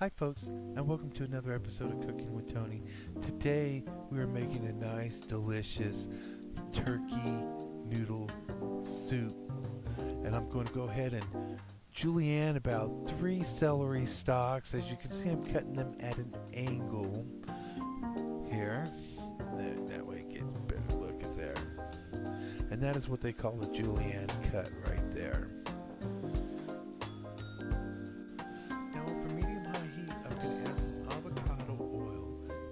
Hi folks, and welcome to another episode of Cooking with Tony. Today we are making a nice, delicious turkey noodle soup. And I'm going to go ahead and julienne about 3 celery stalks. As you can see, I'm cutting them at an angle here. That way it gets a better look at there. And that is what they call the julienne cut right there. Now for medium-high heat, I'm going to add some avocado oil.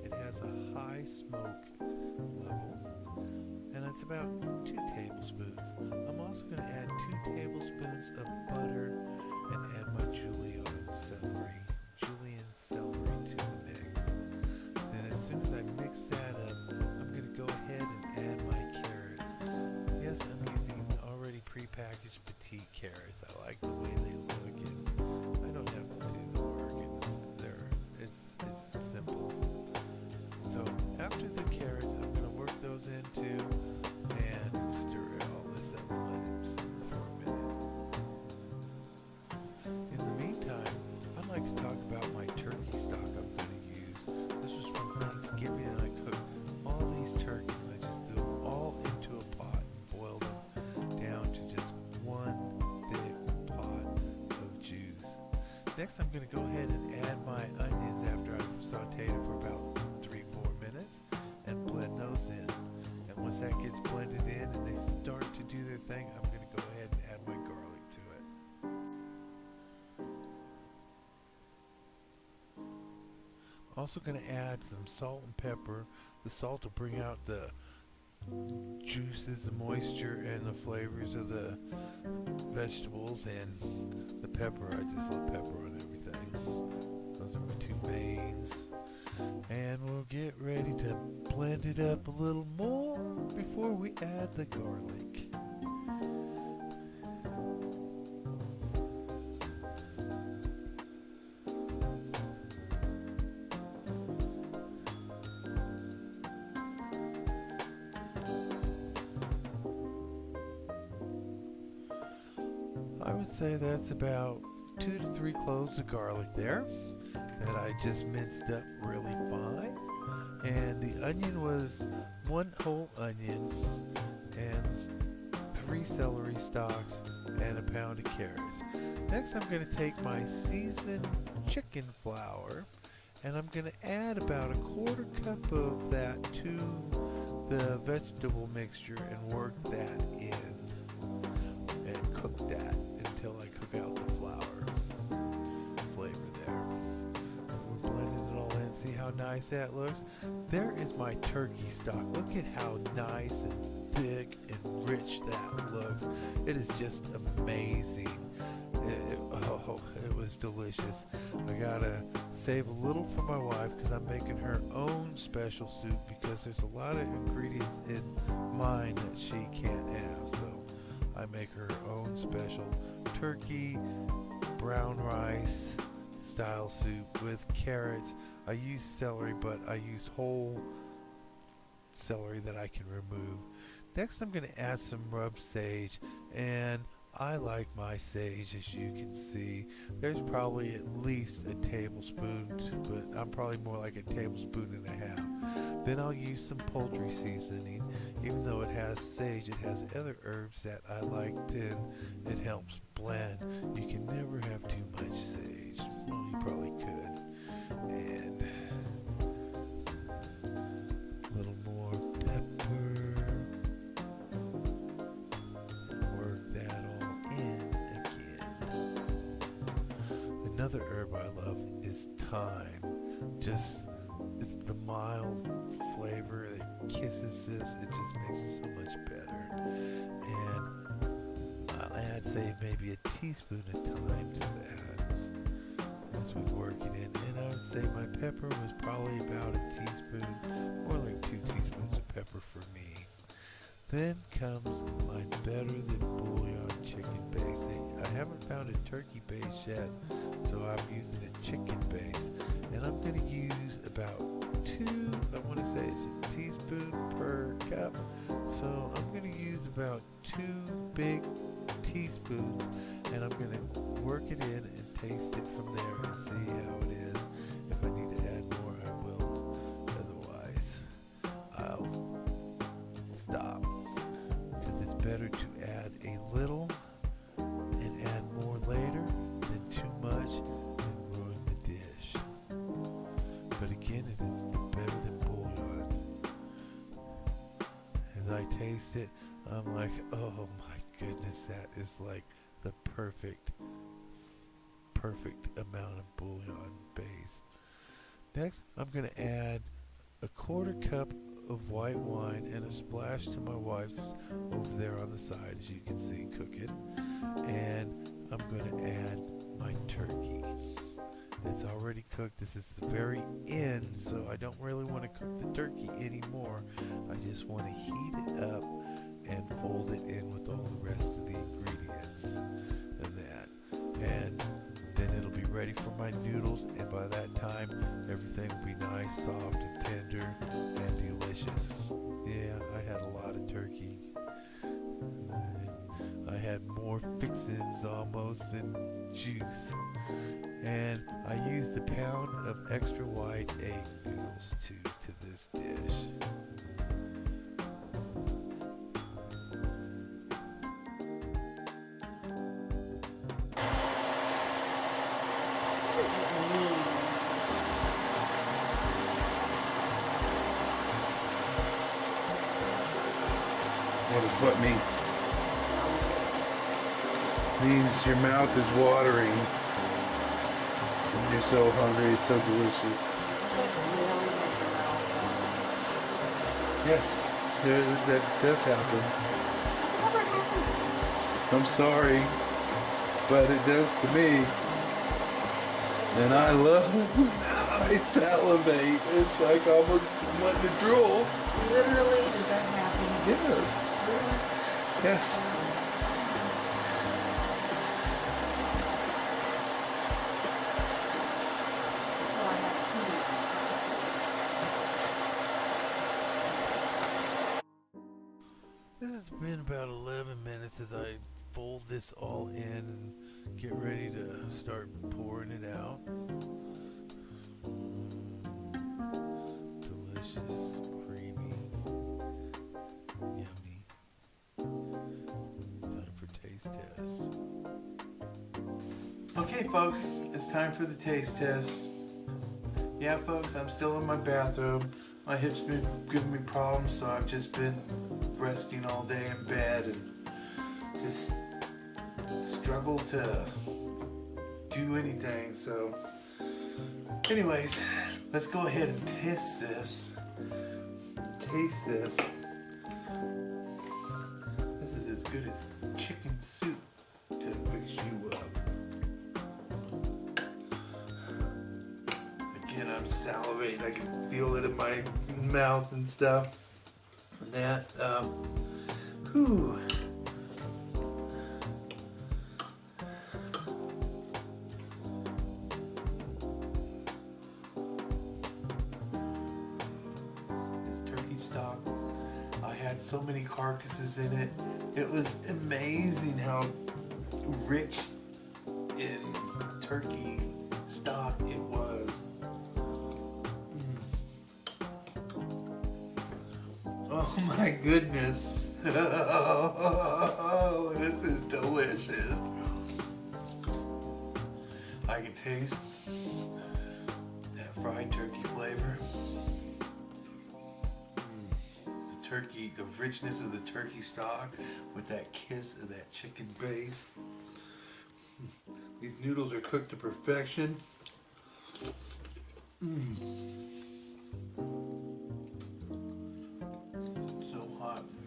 It has a high smoke level, and it's about 2 tablespoons. I'm also going to add 2 tablespoons of butter and add my julienne celery to the mix. Then as soon as I mix that up, I'm going to go ahead and add my carrots. Yes, I'm using already prepackaged petite carrots. I like the way they look, and I don't have to do the work, and it's simple. So after the carrots, I'm going to work those into and stir all this up and let it simmer for a minute. In the meantime, I'd like to talk about my turkey stock I'm going to use. This was from Thanksgiving, and I cooked all these turkeys, and I just threw them all into a pot and boiled them down to just one thick pot of juice. Next, I'm going to go ahead and add my onions after I've sauteed it for about 3-4 minutes and blend those in. And once that gets blended in and they start to do their thing, I'm going to go ahead and add my garlic to it. Also going to add some salt and pepper. The salt will bring out the juices, the moisture, and the flavors of the vegetables, and the pepper. I just love pepper on everything. Those are my 2 mains. And we'll get ready to blend it up a little more before we add the garlic. I would say that's about 2 to 3 cloves of garlic there that I just minced up really fine. And the onion was 1 whole onion and 3 celery stalks and a pound of carrots. Next, I'm going to take my seasoned chicken flour, and I'm going to add about a 1/4 cup of that to the vegetable mixture and work that in and cook that until I cook out the flour flavor there. So we're blending it all in. See how nice that looks? There is my turkey stock. Look at how nice and thick and rich that looks. It is just amazing. It was delicious. I gotta save a little for my wife because I'm making her own special soup because there's a lot of ingredients in mine that she can't have. So I make her own special turkey brown rice style soup with carrots. I use celery, but I use whole celery that I can remove. Next, I'm going to add some rubbed sage, and I like my sage, as you can see. There's probably at least a tablespoon, but I'm probably more like a tablespoon and a half. Then I'll use some poultry seasoning. Even though it has sage, it has other herbs that I liked, and it helps blend. You can never have too much sage. Well, you probably could. And a little more pepper. Work that all in again. Another herb I love is thyme. Just it's the mild flavor that kisses this. It just makes it so much better. And I'll add, say, maybe a teaspoon of thyme to that as we work it in. And I would say my pepper was probably about a teaspoon, more like 2 teaspoons of pepper for me. Then comes my better than bouillon chicken base. I haven't found a turkey base yet, so I'm using a chicken base. And I'm going to use about 2, I want to say it's a teaspoon per cup. So I'm going to use about 2 big teaspoons, and I'm going to work it in and taste it from there and see how it is. better to add a little and add more later than too much and ruin the dish. But again, it is better than bouillon. As I taste it, I'm like, oh my goodness, that is like the perfect amount of bouillon base. Next, I'm going to add a 1/4 cup of white wine and a splash to my wife's over there on the side, as you can see cooking. And I'm going to add my turkey. It's already cooked. This is the very end, so I don't really want to cook the turkey anymore. I just want to heat it up and fold it in with all the rest of the ingredients and that. And then it'll be ready for my noodles, and by that time everything will be nice, soft, and tender, and delicious. Yeah, I had a lot of turkey. I had more fixins almost than juice. And I used a pound of extra white egg noodles too to this dish. What does what mean? Means your mouth is watering. You're so hungry, it's so delicious. Yes, that does happen. I'm sorry, but it does to me. And I love, I salivate. It's like almost wanting to drool. Literally, does that happen? Yes. Yes. This has been about 11 minutes as I fold this all in and get ready to start pouring it out. Delicious, creamy, yummy. Time for taste test. Okay folks, it's time for the taste test. Yeah folks, I'm still in my bathroom. My hips been giving me problems, so I've just been resting all day in bed and just struggle to do anything. So anyways, let's go ahead and taste this. Taste this. This is as good as chicken soup to fix you up. Again, I'm salivating. I can feel it in my mouth and stuff. And that, whew. This turkey stock, I had so many carcasses in it. It was amazing how rich in turkey stock it was. Oh my goodness. Oh, this is delicious. I can taste that fried turkey flavor. The turkey, the richness of the turkey stock with that kiss of that chicken base. These noodles are cooked to perfection.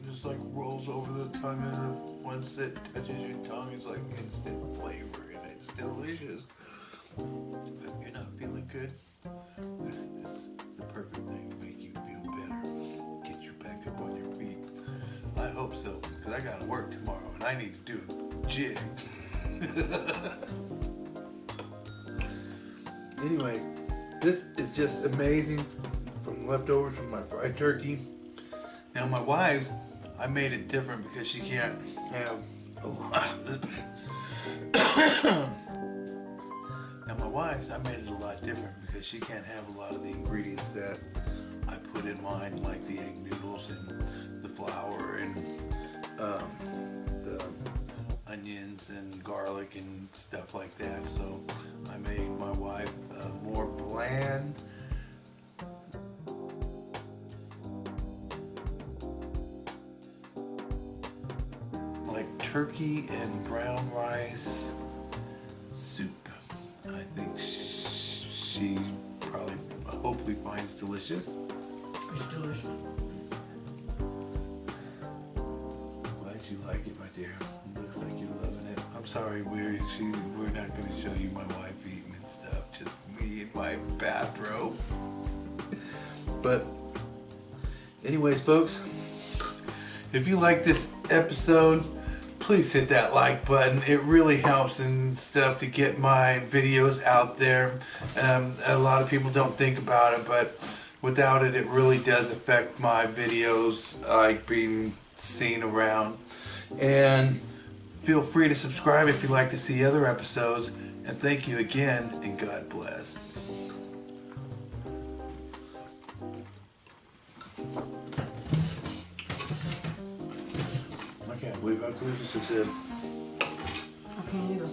Just like rolls over the tongue, and once it touches your tongue, it's like instant flavor, and it's delicious. If you're not feeling good, this is the perfect thing to make you feel better, get you back up on your feet. I hope so, because I gotta work tomorrow, and I need to do a jig. Anyways, this is just amazing from leftovers from my fried turkey. Now my wife's, I made it different because she can't have a lot. Now my wife's, I made it a lot different because she can't have a lot of the ingredients that I put in mine, like the egg noodles and the flour and the onions and garlic and stuff like that. So I made my wife a more bland, like turkey and brown rice soup. I think she probably, hopefully finds delicious. It's delicious. Glad you like it, my dear. Looks like you're loving it. I'm sorry, we're not going to show you my wife eating and stuff. Just me in my bathrobe. But anyways, folks, if you like this episode, please hit that like button. It really helps and stuff to get my videos out there. A lot of people don't think about it, but without it, it really does affect my videos like being seen around. And feel free to subscribe if you'd like to see other episodes. And thank you again, and God bless. I can't believe how delicious this is. Okay, Noodle.